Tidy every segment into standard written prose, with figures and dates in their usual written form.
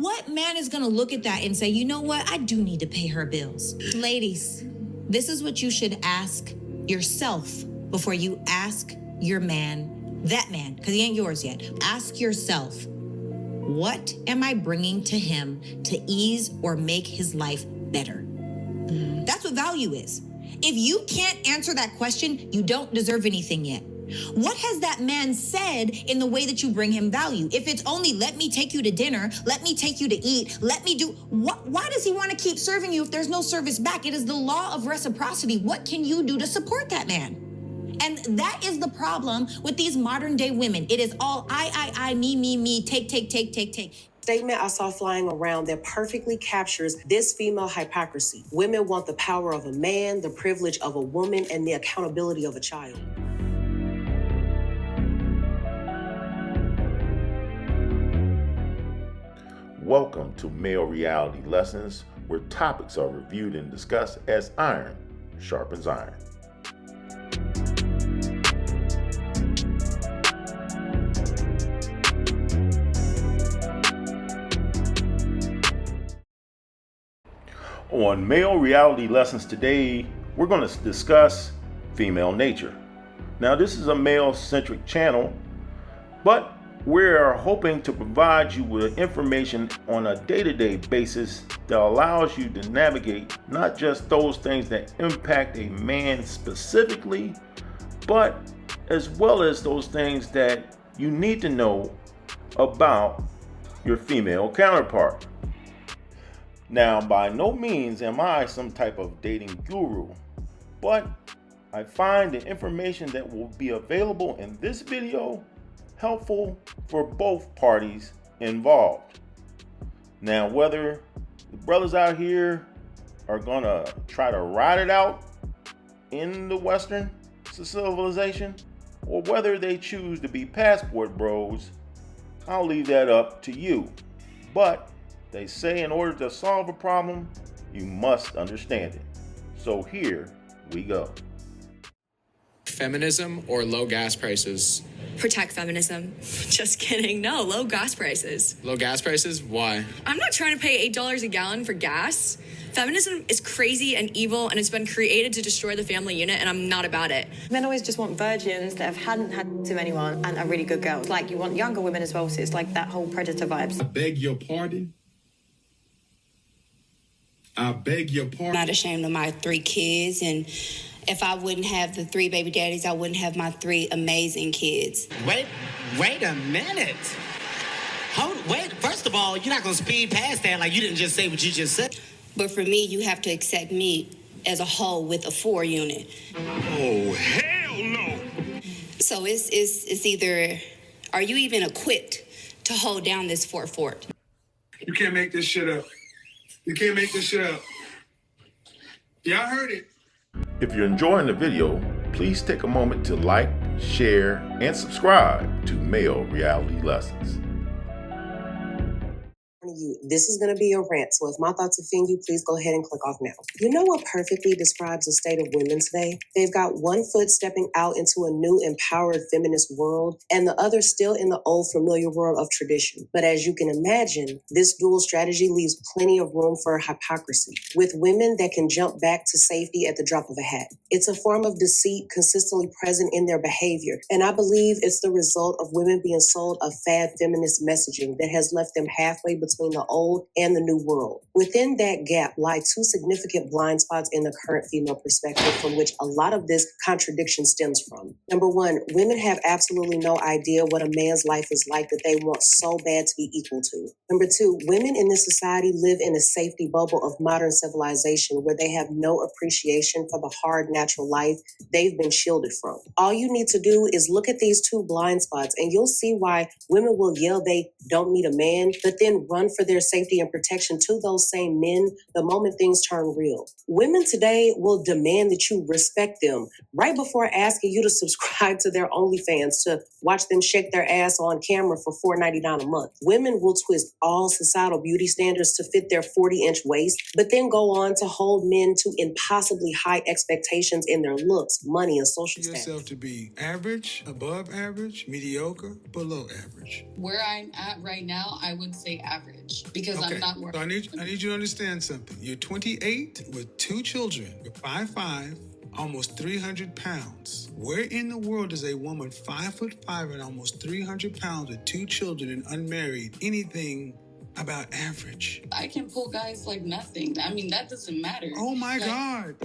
What man is gonna look at that and say, you know what, I do need to pay her bills? Ladies, this is what you should ask yourself before you ask your man, that man, because he ain't yours yet. Ask yourself, what am I bringing to him to ease or make his life better? That's what value is. If you can't answer that question, you don't deserve anything yet. What has that man said in the way that you bring him value? If it's only, let me take you to dinner, let me take you to eat, let me do, why does he want to keep serving you if there's no service back? It is the law of reciprocity. What can you do to support that man? And that is the problem with these modern day women. It is all I, me, take. Statement I saw flying around that perfectly captures this female hypocrisy. Women want the power of a man, the privilege of a woman, and the accountability of a child. Welcome to Male Reality Lessons, where topics are reviewed and discussed as iron sharpens iron. On Male Reality Lessons today, we're going to discuss female nature. Now, this is a male-centric channel, but we're hoping to provide you with information on a day-to-day basis that allows you to navigate not just those things that impact a man specifically, but as well as those things that you need to know about your female counterpart. Now, by no means am I some type of dating guru, but I find the information that will be available in this video helpful for both parties involved. Now, whether the brothers out here are gonna try to ride it out in the Western civilization, or whether they choose to be passport bros, I'll leave that up to you. But they say in order to solve a problem, you must understand it. So here we go. Feminism or low gas prices? Protect feminism. Just kidding. No, low gas prices. Low gas prices? Why? I'm not trying to pay $8 a gallon for gas. Feminism is crazy and evil, and it's been created to destroy the family unit, and I'm not about it. Men always just want virgins that hadn't had to anyone and are really good girls. Like, you want younger women as well, so it's like that whole predator vibes. I beg your pardon? I beg your pardon? I'm not ashamed of my 3 kids, and if I wouldn't have the 3 baby daddies, I wouldn't have my 3 amazing kids. Wait a minute. Wait, first of all, you're not going to speed past that like you didn't just say what you just said. But for me, you have to accept me as a whole with a 4 unit. Oh, hell no. So it's either, are you even equipped to hold down this fort? You can't make this shit up. You can't make this shit up. Yeah, I heard it. If you're enjoying the video, please take a moment to like, share, and subscribe to Male Reality Lessons. This is going to be a rant, so if my thoughts offend you, please go ahead and click off now. You know what perfectly describes the state of women today? They've got one foot stepping out into a new empowered feminist world, and the other still in the old familiar world of tradition. But as you can imagine, this dual strategy leaves plenty of room for hypocrisy, with women that can jump back to safety at the drop of a hat. It's a form of deceit consistently present in their behavior, and I believe it's the result of women being sold a fad feminist messaging that has left them halfway between the old and the new world. Within that gap lie 2 significant blind spots in the current female perspective from which a lot of this contradiction stems from. Number 1, women have absolutely no idea what a man's life is like that they want so bad to be equal to. Number 2, women in this society live in a safety bubble of modern civilization where they have no appreciation for the hard natural life they've been shielded from. All you need to do is look at these 2 blind spots and you'll see why women will yell they don't need a man, but then run for their safety and protection to those same men the moment things turn real. Women today will demand that you respect them right before asking you to subscribe to their OnlyFans to watch them shake their ass on camera for $4.99 a month. Women will twist all societal beauty standards to fit their 40-inch waist, but then go on to hold men to impossibly high expectations in their looks, money, and social status. Yourself to be average, above average, mediocre, below average. Where I'm at right now, I would say average. average because Okay. I'm not So working. I need you to understand something. You're 28 with 2 children. You're 5'5", almost 300 pounds. Where in the world is a woman 5'5" and almost 300 pounds with 2 children and unmarried anything about average? I can pull guys like nothing. I mean, that doesn't matter. Oh my Like, God.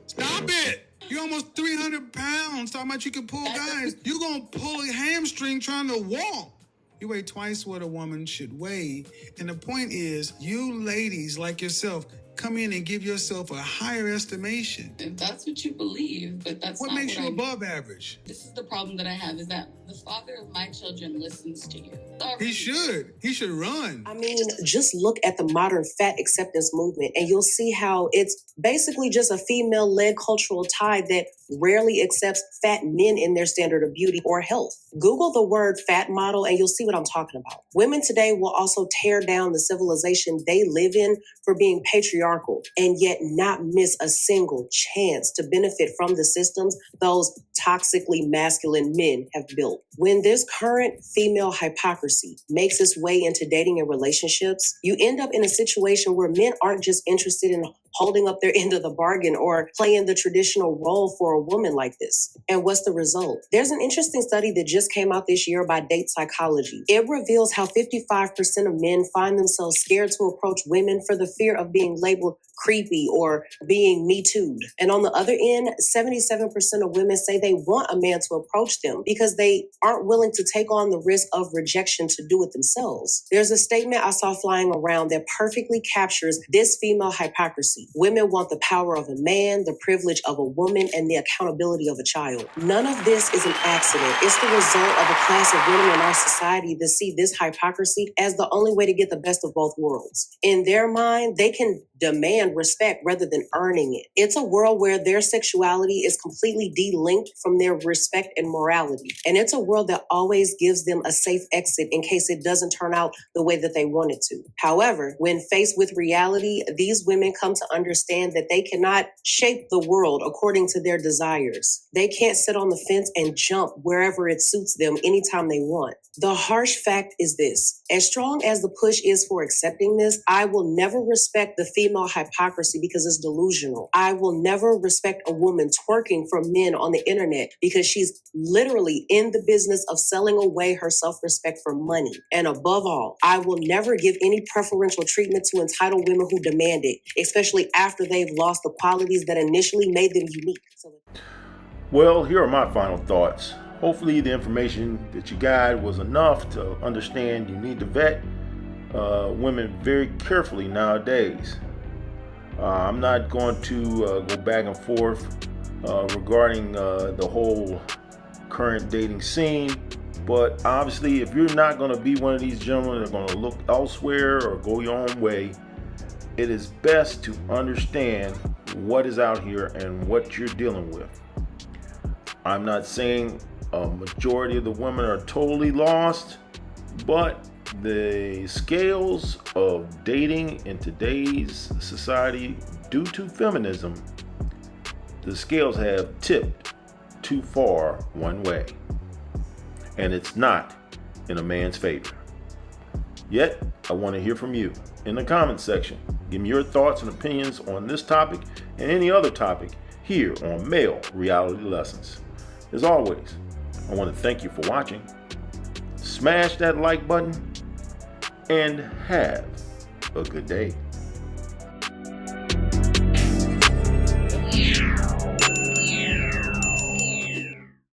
Stop it. You're almost 300 pounds. Talking about you can pull guys. You're going to pull a hamstring trying to walk. You weigh twice what a woman should weigh. And the point is, you ladies like yourself, come in and give yourself a higher estimation. If that's what you believe, but that's What not makes what you I above average? This is the problem that I have, is that the father of my children listens to you. He should. He should run. I mean, just look at the modern fat acceptance movement and you'll see how it's basically just a female-led cultural tide that rarely accepts fat men in their standard of beauty or health. Google the word fat model and you'll see what I'm talking about. Women today will also tear down the civilization they live in for being patriarchal and yet not miss a single chance to benefit from the systems those toxically masculine men have built. When this current female hypocrisy makes its way into dating and relationships, you end up in a situation where men aren't just interested in holding up their end of the bargain or playing the traditional role for a woman like this. And what's the result? There's an interesting study that just came out this year by Date Psychology. It reveals how 55% of men find themselves scared to approach women for the fear of being labeled creepy or being Me Too'd. And on the other end, 77% of women say they want a man to approach them because they aren't willing to take on the risk of rejection to do it themselves. There's a statement I saw flying around that perfectly captures this female hypocrisy. Women want the power of a man, the privilege of a woman, and the accountability of a child. None of this is an accident. It's the result of a class of women in our society that see this hypocrisy as the only way to get the best of both worlds. In their mind, they can demand respect rather than earning it. It's a world where their sexuality is completely de-linked from their respect and morality. And it's a world that always gives them a safe exit in case it doesn't turn out the way that they want it to. However, when faced with reality, these women come to understand that they cannot shape the world according to their desires. They can't sit on the fence and jump wherever it suits them anytime they want. The harsh fact is this: as strong as the push is for accepting this, I will never respect the female hypocrisy because it's delusional. I will never respect a woman twerking for men on the internet because she's literally in the business of selling away her self-respect for money. And above all, I will never give any preferential treatment to entitled women who demand it, especially after they've lost the qualities that initially made them unique. Well, here are my final thoughts. Hopefully the information that you got was enough to understand you need to vet women very carefully nowadays. I'm not going to go back and forth regarding the whole current dating scene, but obviously if you're not going to be one of these gentlemen that are going to look elsewhere or go your own way, it is best to understand what is out here and what you're dealing with. I'm not saying a majority of the women are totally lost, but the scales of dating in today's society, due to feminism, the scales have tipped too far one way, and it's not in a man's favor. Yet, I want to hear from you in the comment section. Give me your thoughts and opinions on this topic and any other topic here on Male Reality Lessons. As always, I want to thank you for watching. Smash that like button and have a good day.